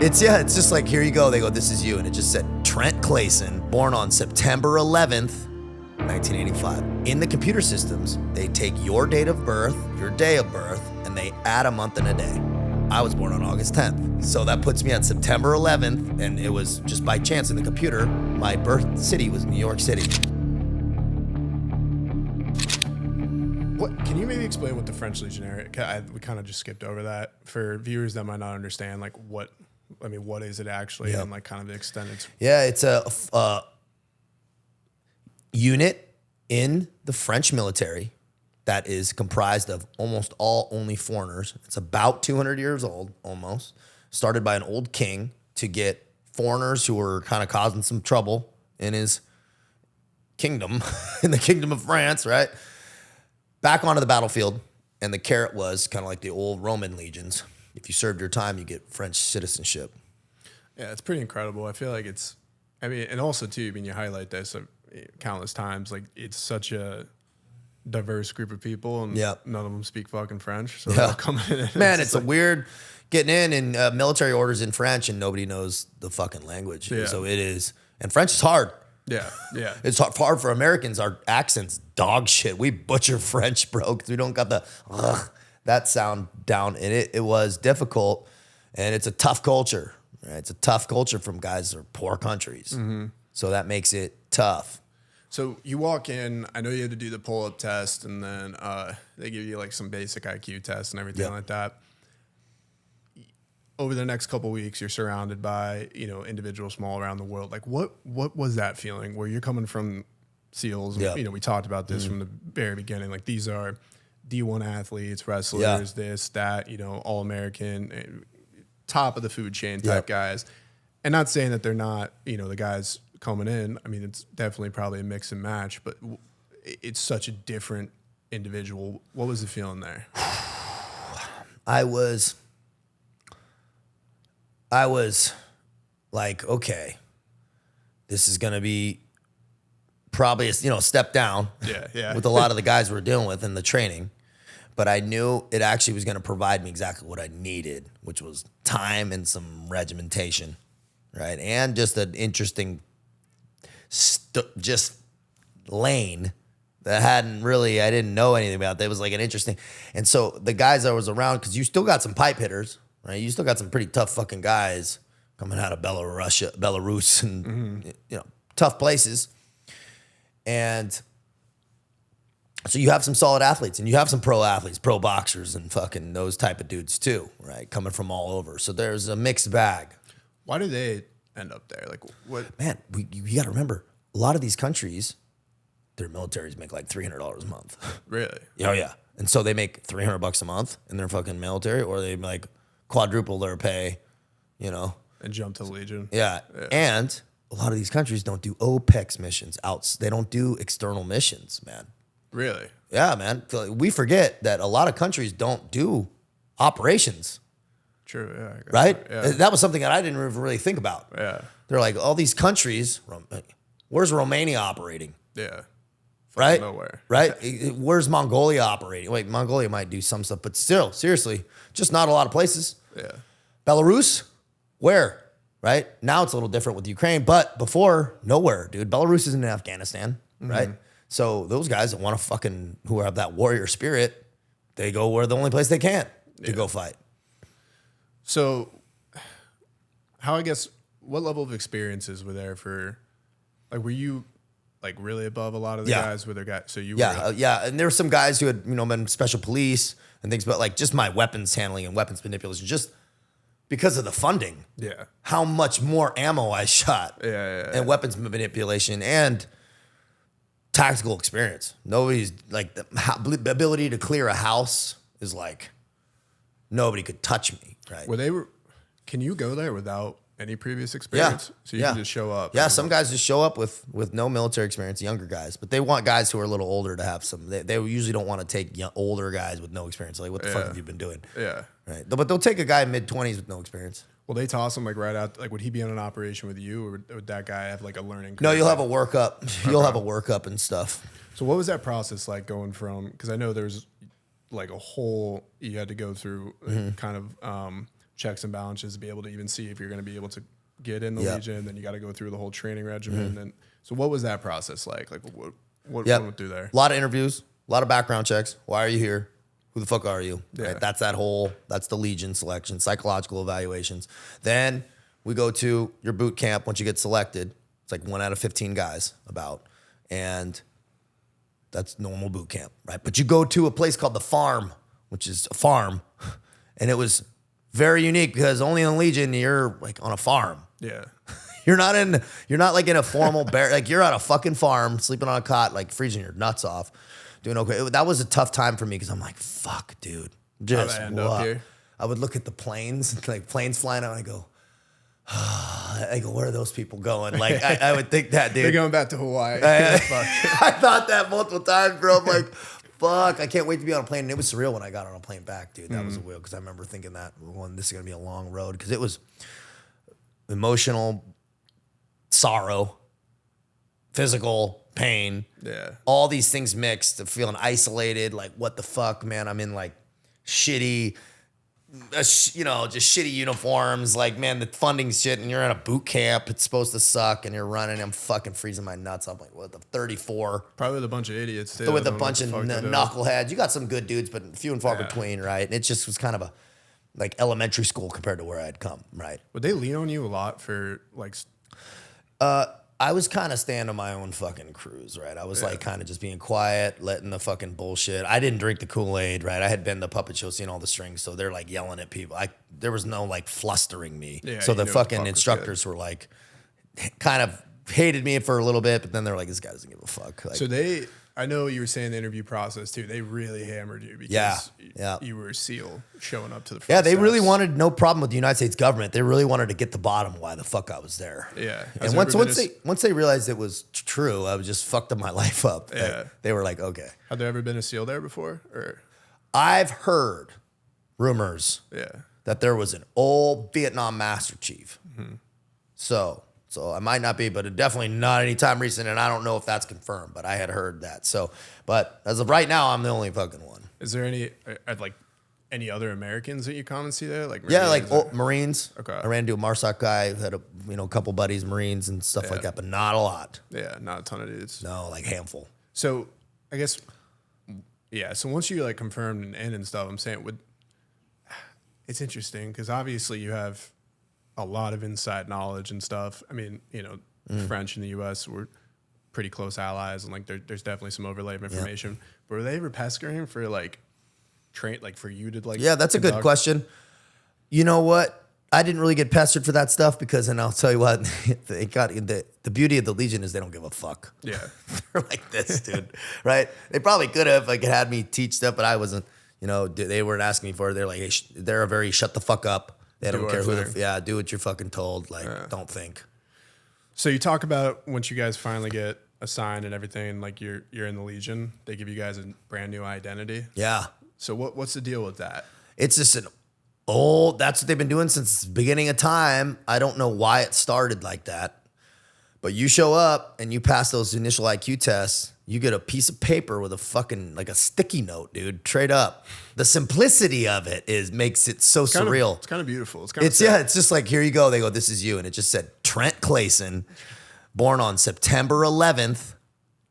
It's just like, here you go. They go, this is you. And it just said Trent Clayson, born on September 11th, 1985. In the computer systems, they take your date of birth, your day of birth, and they add a month and a day. I was born on August 10th. So that puts me at September 11th, and it was just by chance in the computer, my birth city was New York City. What can you maybe explain what the French Legionnaire? We kind of just skipped over that for viewers that might not understand. Like, what is it actually, and like kind of the extent it's. Yeah, it's a unit in the French military that is comprised of almost all only foreigners. It's about 200 years old, almost. Started by an old king to get foreigners who were kind of causing some trouble in his kingdom, in the kingdom of France, right? Back onto the battlefield. And the carrot was kind of like the old Roman legions. If you served your time, you get French citizenship. Yeah, it's pretty incredible. I feel like and also too, you highlight this countless times. Like, it's such a diverse group of people, and none of them speak fucking French. So they're coming in. Man, it's a weird getting in, and military orders in French, and nobody knows the fucking language. Yeah. So it is, and French is hard. Yeah. It's hard for Americans. Our accent's dog shit. We butcher French, bro, because we don't got the that sound down in it. It was difficult, and it's a tough culture. Right? It's a tough culture from guys that are poor countries. Mm-hmm. So that makes it tough. So you walk in, I know you had to do the pull-up test, and then they give you like some basic IQ tests and everything like that. Over the next couple of weeks, you're surrounded by, individuals from all around the world. Like, what was that feeling where you're coming from SEALs? Yeah. We talked about this from the very beginning. Like, these are D1 athletes, wrestlers, this, that, All-American, top of the food chain type guys. And not saying that they're not, the guys coming in. I mean, it's definitely probably a mix and match, but it's such a different individual. What was the feeling there? I was like, okay, this is going to be probably a step down with a lot of the guys we're dealing with in the training. But I knew it actually was going to provide me exactly what I needed, which was time and some regimentation, right? And just an interesting just lane that I didn't know anything about. That was like an interesting. And so the guys that was around, because you still got some pipe hitters, right? You still got some pretty tough fucking guys coming out of Belarus and tough places. And so you have some solid athletes, and you have some pro athletes, pro boxers, and fucking those type of dudes too, right? Coming from all over. So there's a mixed bag. Why do they end up there? Like, what? Man, you got to remember, a lot of these countries, their militaries make like $300 a month. Really? Oh yeah. And so they make $300 a month in their fucking military, or they like quadruple their pay, and jump to Legion. Yeah. And a lot of these countries don't do OPEX missions out. They don't do external missions, man. Really? Yeah, man. We forget that a lot of countries don't do operations. True, yeah. Right? Yeah. That was something that I didn't even really think about. Yeah. They're like, all these countries, where's Romania operating? Yeah. Right? Nowhere. Right? Where's Mongolia operating? Wait, Mongolia might do some stuff, but still, seriously, just not a lot of places. Yeah. Belarus? Where? Right? Now it's a little different with Ukraine, but before, nowhere, dude. Belarus isn't in Afghanistan, right? So those guys that want to who have that warrior spirit, they go where the only place they can to go fight. So what level of experiences were there for, like, were you like really above a lot of the guys with their guys? So you were. And there were some guys who had, been special police and things, but like just my weapons handling and weapons manipulation, just because of the funding. Yeah. How much more ammo I shot. And weapons manipulation and tactical experience. Nobody's like the ability to clear a house is like nobody could touch me. Right. Can you go there without any previous experience? Yeah. So you can just show up. Yeah. Some guys just show up with no military experience, younger guys, but they want guys who are a little older to have some. They usually don't want to take older guys with no experience. Like, what the fuck have you been doing? Yeah. Right. But they'll take a guy mid-20s with no experience. Will they toss him like right out? Like, would he be on an operation with you, or would that guy have like a learning curve? No, you'll have a workup. You'll have a workup and stuff. So what was that process like going from? Because I know there's like a whole you had to go through kind of checks and balances to be able to even see if you're going to be able to get in the Legion. Then you got to go through the whole training regimen. And so what was that process like? Like what went through there? A lot of interviews, a lot of background checks. Why are you here? Who the fuck are you? Yeah. Right? That's the Legion selection, psychological evaluations. Then we go to your boot camp once you get selected. It's like 1 out of 15 guys about. And that's normal boot camp, right? But you go to a place called the Farm, which is a farm. And it was very unique because only in the Legion, you're like on a farm. Yeah. You're not like in a formal like you're on a fucking farm, sleeping on a cot, like freezing your nuts off. Doing okay. That was a tough time for me because I'm like, fuck, dude. Just How'd I end up here? I would look at the planes, like planes flying out, and I go, where are those people going? Like, I would think that, dude. They're going back to Hawaii. I thought that multiple times, bro. I'm like, fuck, I can't wait to be on a plane. And it was surreal when I got on a plane back, dude. That was a wheel because I remember thinking that, this is going to be a long road because it was emotional sorrow, physical pain, all these things mixed, of feeling isolated, like what the fuck, man, I'm in like shitty, just shitty uniforms, like, man, the funding's shit, and you're in a boot camp, it's supposed to suck, and you're running, I'm fucking freezing my nuts, I'm like, what, the 34? Probably with a bunch of idiots, too. With a bunch of knuckleheads, you got some good dudes, but few and far between, right? And it just was kind of a, like, elementary school compared to where I'd come, right? Would they lean on you a lot for, like... I was kind of staying on my own fucking cruise, right? I was like kind of just being quiet, letting the fucking bullshit. I didn't drink the Kool-Aid, right? I had been to the puppet show, seeing all the strings, so they're like yelling at people. There was no like flustering me. Yeah, so the fucking instructors were like, kind of hated me for a little bit, but then they're like, this guy doesn't give a fuck. Like, so I know you were saying the interview process too. They really hammered you because you were a SEAL showing up to the front. Yeah, they really wanted no problem with the United States government. They really wanted to get the bottom why the fuck I was there. Yeah. And once they realized it was true, I was just fucked up my life up. Yeah. They were like, okay. Had there ever been a SEAL there before? Or I've heard rumors that there was an old Vietnam Master Chief. Mm-hmm. So I might not be, but definitely not anytime recent, and I don't know if that's confirmed, but I had heard that. So, but as of right now, I'm the only fucking one. Is there any other Americans that you come and see there? Like Marines. Okay. I ran into a MARSOC guy who had a couple buddies, Marines and stuff like that, but not a lot. Yeah, not a ton of dudes. No, like handful. So I guess, so once you like confirmed and in and stuff, I'm saying it's interesting because obviously you have a lot of inside knowledge and stuff. I mean, French and the U.S. were pretty close allies, and like there's definitely some overlay of information. But were they ever pestering for like for you to like? Yeah, that's a good question. You know what? I didn't really get pestered for that stuff because, and I'll tell you what, the beauty of the Legion is they don't give a fuck. Yeah, they're like this, dude. Right? They probably could have had me teach stuff, but I wasn't. They weren't asking me for it. They're like, hey, they're a very shut the fuck up. They don't care do what you're fucking told. Like, don't think. So you talk about once you guys finally get assigned and everything, like you're in the Legion, they give you guys a brand new identity. Yeah. So what's the deal with that? It's just that's what they've been doing since the beginning of time. I don't know why it started like that. But you show up and you pass those initial IQ tests, you get a piece of paper with a fucking, like a sticky note, dude, straight up. The simplicity of it makes it so surreal. It's kind of beautiful. It's just like, here you go. They go, this is you. And it just said, Trent Clayson, born on September 11th,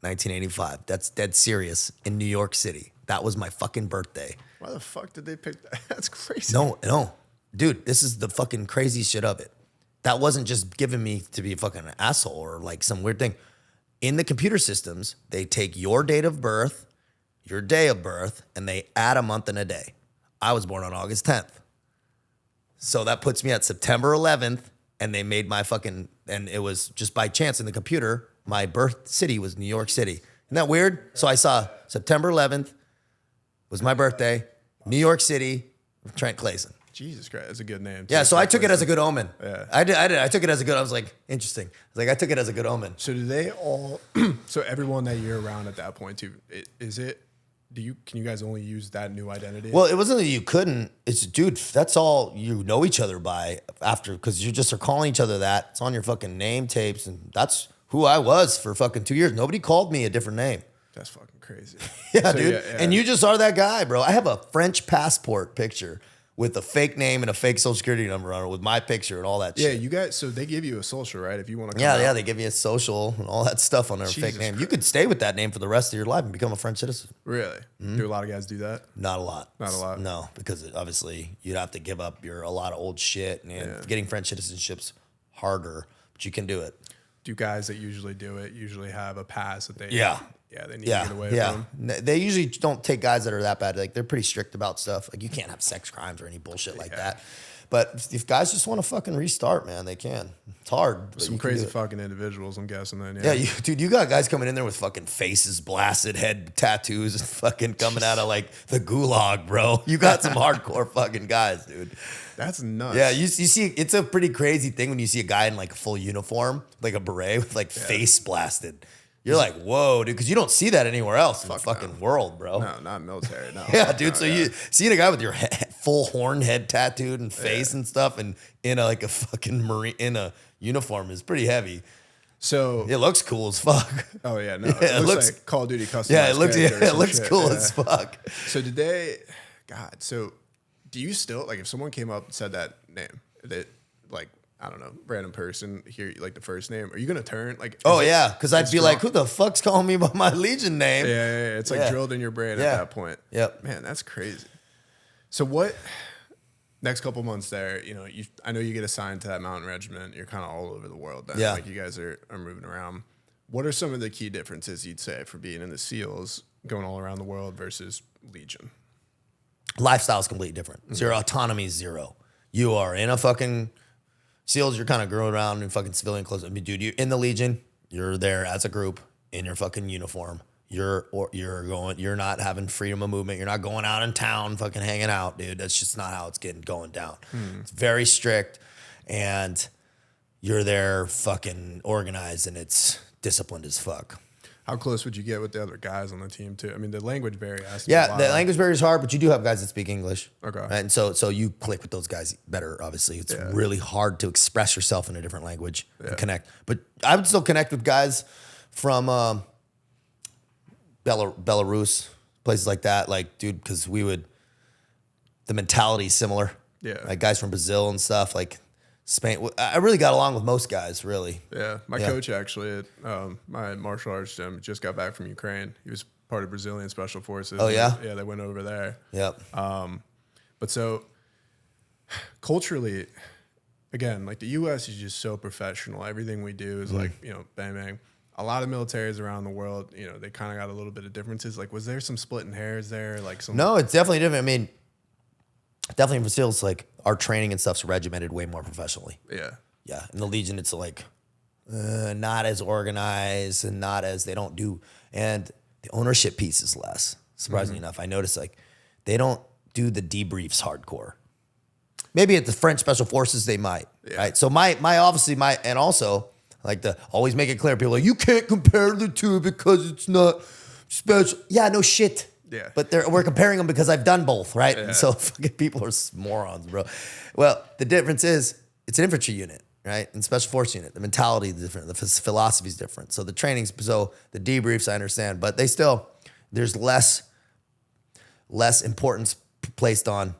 1985. That's dead serious, in New York City. That was my fucking birthday. Why the fuck did they pick that? That's crazy. No. Dude, this is the fucking crazy shit of it. That wasn't just given me to be a fucking asshole or like some weird thing. In the computer systems, they take your date of birth, your day of birth, and they add a month and a day. I was born on August 10th. So that puts me at September 11th, and they made my fucking, and it was just by chance in the computer, my birth city was New York City. Isn't that weird? So I saw September 11th was my birthday, New York City, Trent Clayson. Jesus Christ, that's a good name. Yeah, so I took it as a good omen. Yeah. I did. I took it as a good, I was like, interesting. I took it as a good omen. So do they all, so everyone that you're around at that point too, can you guys only use that new identity? Well, it wasn't that you couldn't. It's, dude, that's all you know each other by after, because you just are calling each other that. It's on your fucking name tapes, and that's who I was for fucking 2 years. Nobody called me a different name. That's fucking crazy. Yeah, so, dude. Yeah. And you just are that guy, bro. I have a French passport picture with a fake name and a fake social security number on it with my picture and all that shit. Yeah, you guys, so they give you a social, right? If you want to come Yeah, out. they give you a social and all that stuff on their fake name. You could stay with that name for the rest of your life and become a French citizen. Really? Do a lot of guys do that? Not a lot. Not a lot? No, because obviously you'd have to give up a lot of old shit, and getting French citizenship's harder, but you can do it. Do guys that usually do it usually have a pass that they they need to get away from? They usually don't take guys that are that bad. Like, they're pretty strict about stuff. Like, you can't have sex crimes or any bullshit like that. But if guys just want to fucking restart, man, they can. It's hard. Some crazy fucking individuals, I'm guessing then. Yeah, you got guys coming in there with fucking faces blasted, head tattoos, and fucking coming out of like the gulag, bro. You got some hardcore fucking guys, dude. That's nuts. Yeah, you see, it's a pretty crazy thing when you see a guy in like a full uniform, like a beret with like face blasted. You're like, whoa, dude, because you don't see that anywhere else in the fucking world, bro. No, not military, no. Yeah, dude, you seeing a guy with your full horn head tattooed and face and stuff and in a fucking Marine, in a uniform is pretty heavy. So it looks cool as fuck. Oh, yeah, no. It looks like Call of Duty custom. Yeah, it looks cool as fuck. So so do you still, like, if someone came up and said that name, that, like, I don't know, random person, hear like the first name, are you gonna turn like? Oh yeah, because I'd be like, who the fuck's calling me by my Legion name? Yeah. It's like drilled in your brain at that point. Yep. Man, that's crazy. So what? Next couple months there, I know you get assigned to that mountain regiment. You're kind of all over the world. Then, like you guys are moving around. What are some of the key differences you'd say for being in the SEALs, going all around the world versus Legion? Lifestyle is completely different. So your autonomy is zero. You are in a fucking SEALs, you're kind of growing around in fucking civilian clothes. I mean, dude, you're in the Legion. You're there as a group in your fucking uniform. You're not having freedom of movement. You're not going out in town, fucking hanging out, dude. That's just not how it's going down. It's very strict, and you're there fucking organized, and it's disciplined as fuck. How close would you get with the other guys on the team too? I mean, the language barrier has to be a the language barrier is hard, but you do have guys that speak English. Okay. Right? And so you click with those guys better, obviously. It's really hard to express yourself in a different language and connect. But I would still connect with guys from Belarus, places like that. Like, dude, because the mentality is similar. Yeah. Like guys from Brazil and stuff, like Spain. I really got along with most guys, really. Yeah. My coach actually at my martial arts gym just got back from Ukraine. He was part of Brazilian Special Forces. Oh, yeah? Yeah, they went over there. Yep. But so culturally, again, like the U.S. is just so professional. Everything we do is like, bang, bang. A lot of militaries around the world, they kind of got a little bit of differences. Like, was there some splitting hairs there? Like some? No, it's definitely different. I mean, definitely for SEALs, like our training and stuff's regimented way more professionally. Yeah. Yeah. In the Legion, it's like not as organized and not as they don't do. And the ownership piece is less. Surprisingly enough, I noticed like they don't do the debriefs hardcore. Maybe at the French Special Forces, they might. Yeah. Right. So my obviously and also like to always make it clear. People are like, you can't compare the two because it's not special. Yeah, no shit. Yeah. But we're comparing them because I've done both, right? Yeah. And so fucking people are morons, bro. Well, the difference is it's an infantry unit, right? And special force unit. The mentality is different. The philosophy is different. So the trainings, so the debriefs, I understand, but there's less importance placed on,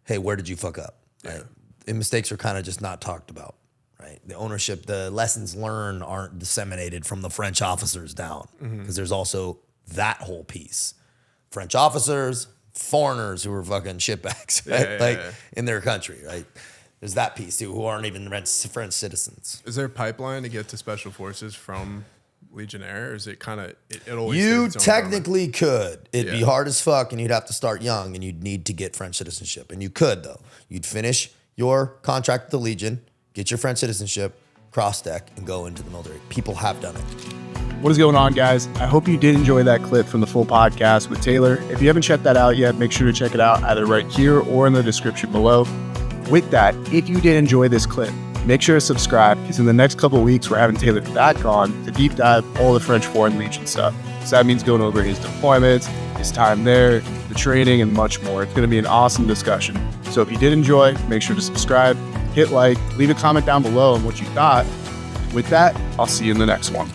hey, where did you fuck up? Right? Yeah. And mistakes are kind of just not talked about, right? The ownership, the lessons learned aren't disseminated from the French officers down because there's also that whole piece. French officers, foreigners who are fucking shitbags, right? In their country, right? There's that piece too, who aren't even French citizens. Is there a pipeline to get to special forces from Legionnaire, or is it kind of it always? You technically could. It'd be hard as fuck, and you'd have to start young, and you'd need to get French citizenship. And you could though. You'd finish your contract with the Legion, get your French citizenship, cross deck, and go into the military. People have done it. What is going on, guys? I hope you did enjoy that clip from the full podcast with Taylor. If you haven't checked that out yet, make sure to check it out either right here or in the description below. With that, if you did enjoy this clip, make sure to subscribe because in the next couple of weeks, we're having Taylor back on to deep dive all the French Foreign Legion stuff. So that means going over his deployments, his time there, the training, and much more. It's going to be an awesome discussion. So if you did enjoy, make sure to subscribe, hit like, leave a comment down below on what you thought. With that, I'll see you in the next one.